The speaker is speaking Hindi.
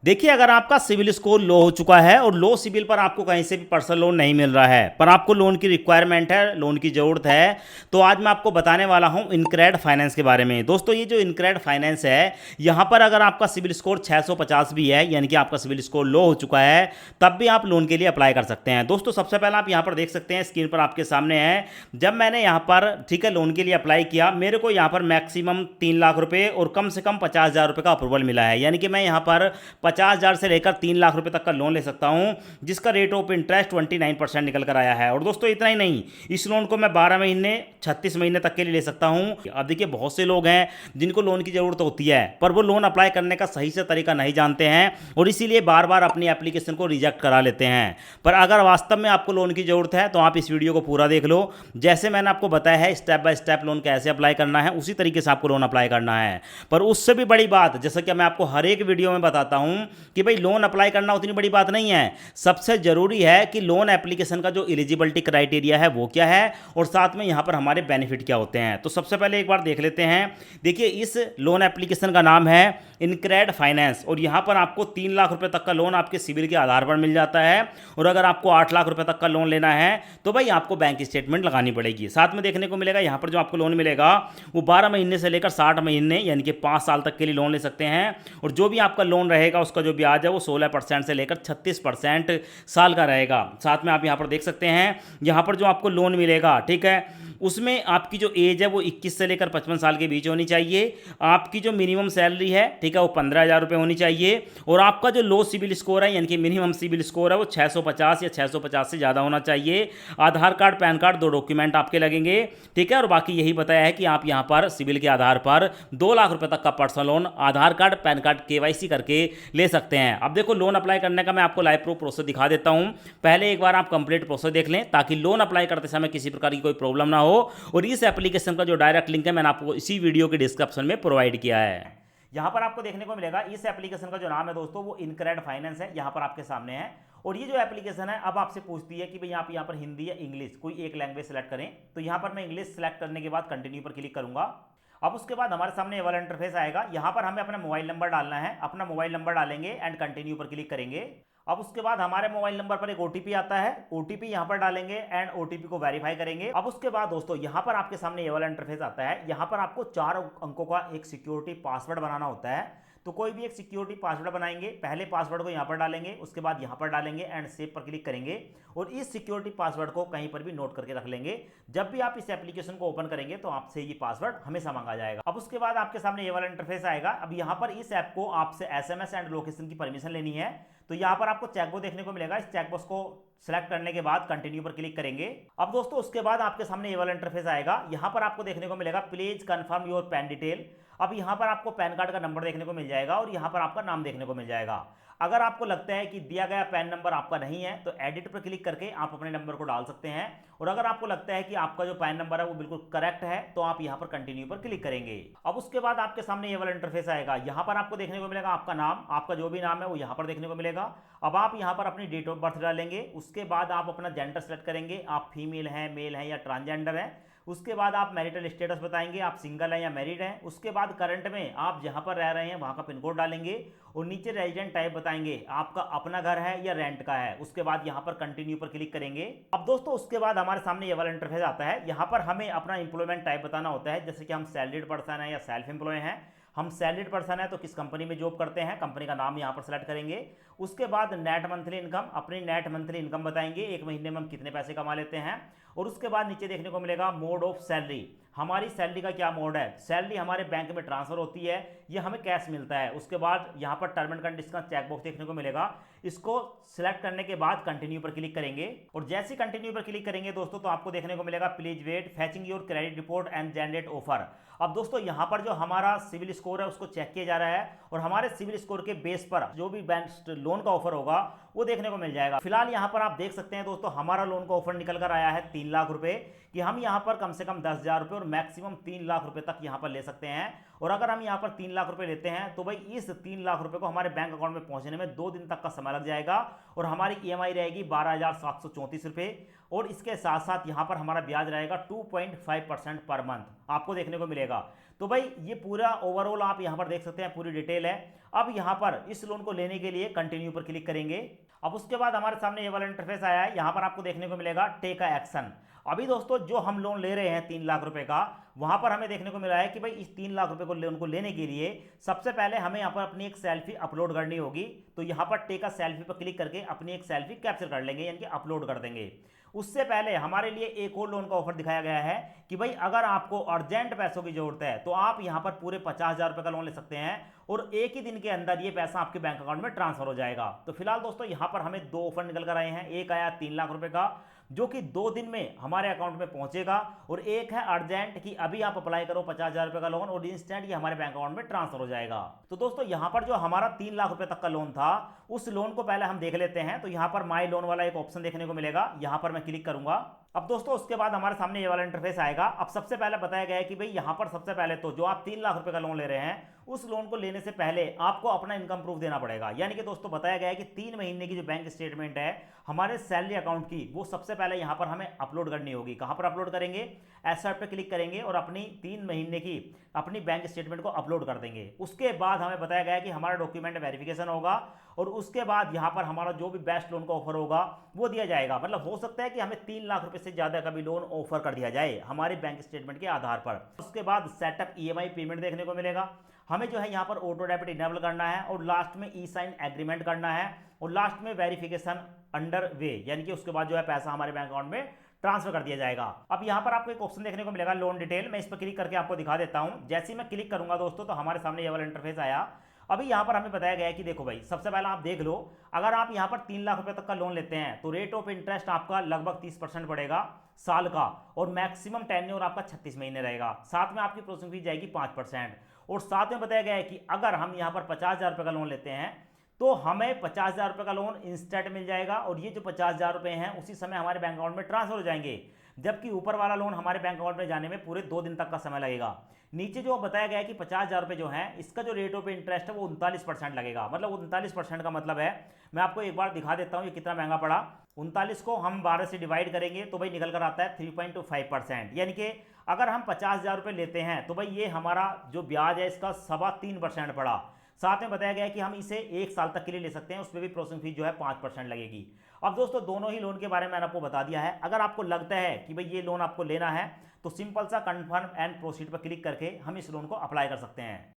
देखिए, अगर आपका सिविल स्कोर लो हो चुका है और लो सिविल पर आपको कहीं से भी पर्सनल लोन नहीं मिल रहा है, पर आपको लोन की रिक्वायरमेंट है, लोन की ज़रूरत है, तो आज मैं आपको बताने वाला हूं इनक्रेड फाइनेंस के बारे में। दोस्तों, ये जो इनक्रेड फाइनेंस है, यहाँ पर अगर आपका सिविल स्कोर 650 भी है, यानी कि आपका सिविल स्कोर लो हो चुका है, तब भी आप लोन के लिए अप्लाई कर सकते हैं। दोस्तों, सबसे पहले आप यहाँ पर देख सकते हैं, स्क्रीन पर आपके सामने है, जब मैंने यहाँ पर ठीक है लोन के लिए अप्लाई किया, मेरे को यहाँ पर मैक्सिमम 3 लाख रुपए और कम से कम 50,000 रुपये का अप्रूवल मिला है। यानी कि मैं यहाँ पर 50,000 से लेकर 3 लाख रुपए तक का लोन ले सकता हूं, जिसका रेट ऑफ इंटरेस्ट 29% निकल कर आया है। और दोस्तों, इतना ही नहीं, इस लोन को मैं 12 महीने 36 महीने तक के लिए ले सकता हूं। अब देखिए, बहुत से लोग हैं जिनको लोन की ज़रूरत होती है, पर वो लोन अप्लाई करने का सही से तरीका नहीं जानते हैं और इसीलिए बार बार अपनी एप्लीकेशन को रिजेक्ट करा लेते हैं। पर अगर वास्तव में आपको लोन की ज़रूरत है तो आप इस वीडियो को पूरा देख लो। जैसे मैंने आपको बताया है स्टेप बाय स्टेप लोन कैसे अप्लाई करना है, उसी तरीके से आपको लोन अप्लाई करना है। पर उससे भी बड़ी बात, जैसा कि मैं आपको हर एक वीडियो में बताता हूं कि भाई लोन अप्लाई करना उतनी बड़ी बात नहीं है। सबसे जरूरी है कि लोन एप्लीकेशन का जो एलिजिबिलिटी क्राइटेरिया है वो क्या है और साथ में यहां पर हमारे बेनिफिट क्या होते हैं। तो सबसे पहले एक बार देख लेते हैं। देखिए, इस लोन एप्लीकेशन का नाम है इनक्रेड फाइनेंस और यहां पर आपको 3 लाख रुपए तक का लोन आपके सिविल के आधार पर मिल जाता है। और अगर आपको 8 लाख रुपए तक का लोन लेना है तो भाई आपको बैंक स्टेटमेंट लगानी पड़ेगी। साथ में देखने को मिलेगा यहां पर जो आपको लोन मिलेगा वो 12 महीने से लेकर 60 महीने यानी कि 5 साल तक के लिए लोन ले सकते हैं। और जो भी आपका लोन रहेगा उसका जो ब्याज है वो 16% से लेकर 36% साल का रहेगा। साथ में आप यहाँ पर देख सकते हैं, यहाँ पर जो आपको लोन मिलेगा, ठीक है, उसमें आपकी जो एज है वो 21 से लेकर 55 साल के बीच होनी चाहिए। आपकी जो मिनिमम सैलरी है, ठीक है, वो 15,000 रुपये होनी चाहिए। और आपका जो लो सिविल स्कोर है यानी कि मिनिमम सिविल स्कोर है वो 650 या 650 से ज़्यादा होना चाहिए। आधार कार्ड, पैन कार्ड, 2 डॉक्यूमेंट आपके लगेंगे, ठीक है। और बाकी यही बताया है कि आप यहाँ पर सिविल के आधार पर 2 लाख रुपए तक का पर्सनल लोन आधार कार्ड, पैन कार्ड, केवाईसी करके ले सकते हैं। अब देखो, लोन अप्लाई करने का मैं आपको लाइव प्रूफ प्रोसेस दिखा देता हूं। पहले एक बार आप कंप्लीट प्रोसेस देख लें ताकि लोन अप्लाई करते समय किसी प्रकार की कोई प्रॉब्लम ना हो। और इस एप्लीकेशन का जो डायरेक्ट लिंक है मैंने आपको इसी वीडियो के डिस्क्रिप्शन में प्रोवाइड किया है। यहां पर आपको देखने को मिलेगा इस एप्लीकेशन का जो नाम है दोस्तों वो इनक्रेड फाइनेंस है, यहां पर आपके सामने है। और ये जो एप्लीकेशन है अब आपसे पूछती है कि भाई आप यहाँ पर हिंदी या इंग्लिश कोई एक लैंग्वेज सेलेक्ट करें। तो यहाँ पर मैं इंग्लिश सेलेक्ट करने के बाद कंटिन्यू पर क्लिक करूंगा। अब उसके बाद हमारे सामने ये वाला इंटरफेस आएगा। यहाँ पर हमें अपना मोबाइल नंबर डालना है, अपना मोबाइल नंबर डालेंगे एंड कंटिन्यू पर क्लिक करेंगे। अब उसके बाद हमारे मोबाइल नंबर पर एक ओटीपी आता है, ओटीपी यहाँ पर डालेंगे एंड ओटीपी को वेरीफाई करेंगे। अब उसके बाद दोस्तों यहाँ पर आपके सामने ये वाला इंटरफेस आता है। यहाँ पर आपको 4 अंकों का एक सिक्योरिटी पासवर्ड बनाना होता है। तो कोई भी एक सिक्योरिटी पासवर्ड बनाएंगे, पहले पासवर्ड को यहाँ पर डालेंगे, उसके बाद यहाँ पर डालेंगे एंड सेव पर क्लिक करेंगे। और इस सिक्योरिटी पासवर्ड को कहीं पर भी नोट करके रख लेंगे। जब भी आप इस एप्लीकेशन को ओपन करेंगे तो आपसे ये पासवर्ड हमेशा मांगा जाएगा। अब उसके बाद आपके सामने ये वाला इंटरफेस आएगा। अब यहाँ पर इस ऐप को आपसे एसएमएस एंड लोकेशन की परमिशन लेनी है। तो यहाँ पर आपको चेकबॉक्स देखने को मिलेगा। इस चेकबॉक्स को सेलेक्ट करने के बाद कंटिन्यू पर क्लिक करेंगे। अब दोस्तों उसके बाद आपके सामने ये वाला इंटरफेस आएगा। यहाँ पर आपको देखने को मिलेगा please confirm your pan detail. अब यहाँ पर आपको पैन कार्ड का नंबर देखने को मिल जाएगा और यहाँ पर आपका नाम देखने को मिल जाएगा। अगर आपको लगता है कि दिया गया पैन नंबर आपका नहीं है तो एडिट पर क्लिक करके आप अपने नंबर को डाल सकते हैं। और अगर आपको लगता है कि आपका जो पैन नंबर है वो बिल्कुल करेक्ट है तो आप यहाँ पर कंटिन्यू पर क्लिक करेंगे। अब उसके बाद आपके सामने ये वाला इंटरफेस आएगा। यहाँ पर आपको देखने को मिलेगा आपका नाम, आपका जो भी नाम है वो यहाँ पर देखने को मिलेगा। अब आप यहाँ पर अपनी डेट ऑफ बर्थ डालेंगे, उसके बाद आप अपना जेंडर सेलेक्ट करेंगे, आप फीमेल हैं, मेल हैं या ट्रांसजेंडर हैं। उसके बाद आप मैरिटल स्टेटस बताएंगे, आप सिंगल हैं या मैरिड हैं। उसके बाद करंट में आप जहां पर रह रहे हैं वहां का पिन कोड डालेंगे और नीचे रेजिडेंट टाइप बताएंगे, आपका अपना घर है या रेंट का है। उसके बाद यहां पर कंटिन्यू पर क्लिक करेंगे। अब दोस्तों उसके बाद हमारे सामने ये वाला इंटरफेस आता है। यहां पर हमें अपना इंप्लॉयमेंट टाइप बताना होता है, जैसे कि हम सैलरीड पर्सन है या सेल्फ एम्प्लॉय हैं। हम सैलरीड पर्सन है तो किस कंपनी में जॉब करते हैं, कंपनी का नाम यहाँ पर सेलेक्ट करेंगे। उसके बाद नेट मंथली इनकम, अपनी नेट मंथली इनकम बताएंगे, एक महीने में हम कितने पैसे कमा लेते हैं। और उसके बाद नीचे देखने को मिलेगा मोड ऑफ सैलरी, हमारी सैलरी का क्या मोड है। सैलरी हमारे बैंक में ट्रांसफर होती है या हमें कैश मिलता है। उसके बाद यहाँ पर टर्म एंड कंडीशन का चेकबॉक्स देखने को मिलेगा। इसको सिलेक्ट करने के बाद कंटिन्यू पर क्लिक करेंगे। और जैसे ही कंटिन्यू पर क्लिक करेंगे दोस्तों तो आपको देखने को मिलेगा please wait fetching your credit report and generate offer. अब दोस्तों यहाँ पर जो हमारा सिविल स्कोर है उसको चेक किया जा रहा है और हमारे सिविल स्कोर के बेस पर जो भी बैंक लोन का ऑफर होगा वो देखने को मिल जाएगा। फिलहाल यहाँ पर आप देख सकते हैं दोस्तों हमारा लोन का ऑफर निकल कर आया है 3 लाख रुपए कि हम यहाँ पर कम से कम 10,000 रुपये और मैक्सिमम 3 लाख रुपए तक यहाँ पर ले सकते हैं। और अगर हम यहाँ पर 3 लाख रुपए लेते हैं तो भाई इस 3 लाख रुपए को हमारे बैंक अकाउंट में पहुंचने में 2 दिन तक का समय लग जाएगा और हमारी ईएमआई रहेगी 12,734 रुपये। और इसके साथ साथ यहाँ पर हमारा ब्याज रहेगा 2.5% पर मंथ आपको देखने को मिलेगा। तो भाई ये पूरा ओवरऑल आप यहाँ पर देख सकते हैं, पूरी डिटेल है। अब यहाँ पर इस लोन को लेने के लिए कंटिन्यू पर क्लिक करेंगे। अब उसके बाद हमारे सामने ये वाला इंटरफेस आया है। यहाँ पर आपको देखने को मिलेगा टेक अ एक्शन। अभी दोस्तों जो हम लोन ले रहे हैं 3 लाख रुपए का, वहां पर हमें देखने को मिला है कि भाई इस 3 लाख रुपए को लोन को लेने के लिए सबसे पहले हमें यहाँ पर अपनी एक सेल्फी अपलोड करनी होगी। तो यहाँ पर टेक अ सेल्फी पर क्लिक करके अपनी एक सेल्फी कैप्चर कर लेंगे, यानी कि अपलोड कर देंगे। उससे पहले हमारे लिए एक और लोन का ऑफर दिखाया गया है कि भाई अगर आपको अर्जेंट पैसों की जरूरत है तो आप यहां पर पूरे 50,000 रुपए का लोन ले सकते हैं और एक ही दिन के अंदर ये पैसा आपके बैंक अकाउंट में ट्रांसफर हो जाएगा। तो फिलहाल दोस्तों यहां पर हमें 2 ऑफर निकल कर आए हैं। एक आया 3 लाख रुपए का, जो कि 2 दिन में हमारे अकाउंट में पहुंचेगा, और एक है अर्जेंट कि अभी आप अप्लाई करो 50,000 रुपए का लोन और इंस्टेंट ये हमारे बैंक अकाउंट में ट्रांसफर हो जाएगा। तो दोस्तों यहां पर जो हमारा 3 लाख रुपए तक का लोन था, उस लोन को पहले हम देख लेते हैं। तो यहां पर माई लोन वाला एक ऑप्शन देखने को मिलेगा, यहां पर मैं क्लिक करूंगा। अब दोस्तों उसके बाद हमारे सामने ये वाला इंटरफेस आएगा। अब सबसे पहले बताया गया है कि भाई यहां पर सबसे पहले तो जो आप 3 लाख रुपए का लोन ले रहे हैं, उस लोन को लेने से पहले आपको अपना इनकम प्रूफ देना पड़ेगा। यानी कि दोस्तों बताया गया है कि 3 महीने की जो बैंक स्टेटमेंट है हमारे सैलरी अकाउंट की, वो सबसे पहले यहां पर हमें अपलोड करनी होगी। कहां पर अपलोड करेंगे? एसर्ट पे क्लिक करेंगे और अपनी 3 महीने की अपनी बैंक स्टेटमेंट को अपलोड कर देंगे। उसके बाद हमें बताया गया है कि हमारा डॉक्यूमेंट वेरिफिकेशन होगा और उसके बाद यहां पर हमारा जो भी बेस्ट लोन का ऑफर होगा वो दिया जाएगा। मतलब हो सकता है कि हमें 3 लाख रुपए से ज्यादा का भी लोन ऑफर कर दिया जाए हमारे बैंक स्टेटमेंट के आधार पर। उसके बाद सेटअप ईएमआई पेमेंट देखने को मिलेगा। हमें जो है यहाँ पर ऑटो डेबिट इनेबल करना है और लास्ट में ई साइन एग्रीमेंट करना है और लास्ट में वेरिफिकेशन अंडर वे, यानी कि उसके बाद जो है पैसा हमारे बैंक अकाउंट में ट्रांसफर कर दिया जाएगा। अब यहाँ पर आपको एक ऑप्शन देखने को मिलेगा लोन डिटेल। मैं इस पर क्लिक करके आपको दिखा देता हूँ। जैसे ही मैं क्लिक करूंगा दोस्तों तो हमारे सामने ये वाला इंटरफेस आया। अभी यहाँ पर हमें बताया गया है कि देखो भाई सबसे पहले आप देख लो, अगर आप यहाँ पर 3 लाख रुपए तक का लोन लेते हैं तो रेट ऑफ इंटरेस्ट आपका लगभग 30% पड़ेगा साल का, और मैक्सिमम टेन्योर आपका 36 महीने रहेगा। साथ में आपकी प्रोसेसिंग फीस जाएगी 5%। और साथ में बताया गया है कि अगर हम यहाँ पर 50,000 रुपए का लोन लेते हैं तो हमें 50,000 रुपए का लोन इंस्टेंट मिल जाएगा और ये जो 50,000 रुपए हैं उसी समय हमारे बैंक अकाउंट में ट्रांसफर हो जाएंगे। जबकि ऊपर वाला लोन हमारे बैंक अकाउंट में जाने में पूरे 2 दिन तक का समय लगेगा। नीचे जो बताया गया है कि 50,000 रुपए जो है इसका जो रेट ऑफ इंटरेस्ट है वो 39% लगेगा। मतलब 39% का मतलब है, मैं आपको एक बार दिखा देता हूं ये कितना महंगा पड़ा। 39 को हम 12 से डिवाइड करेंगे तो भाई निकल कर आता है 3.25%। यानी कि अगर हम 50,000 रुपए लेते हैं तो भाई ये हमारा जो ब्याज है इसका 3.25% पड़ा। साथ में बताया गया है कि हम इसे 1 साल तक के लिए ले सकते हैं, उसमें भी प्रोसेसिंग फीस जो है 5% लगेगी। अब दोस्तों दोनों ही लोन के बारे में मैंने आपको बता दिया है। अगर आपको लगता है कि भाई ये लोन आपको लेना है तो सिंपल सा कंफर्म एंड प्रोसीड पर क्लिक करके हम इस लोन को अप्लाई कर सकते हैं।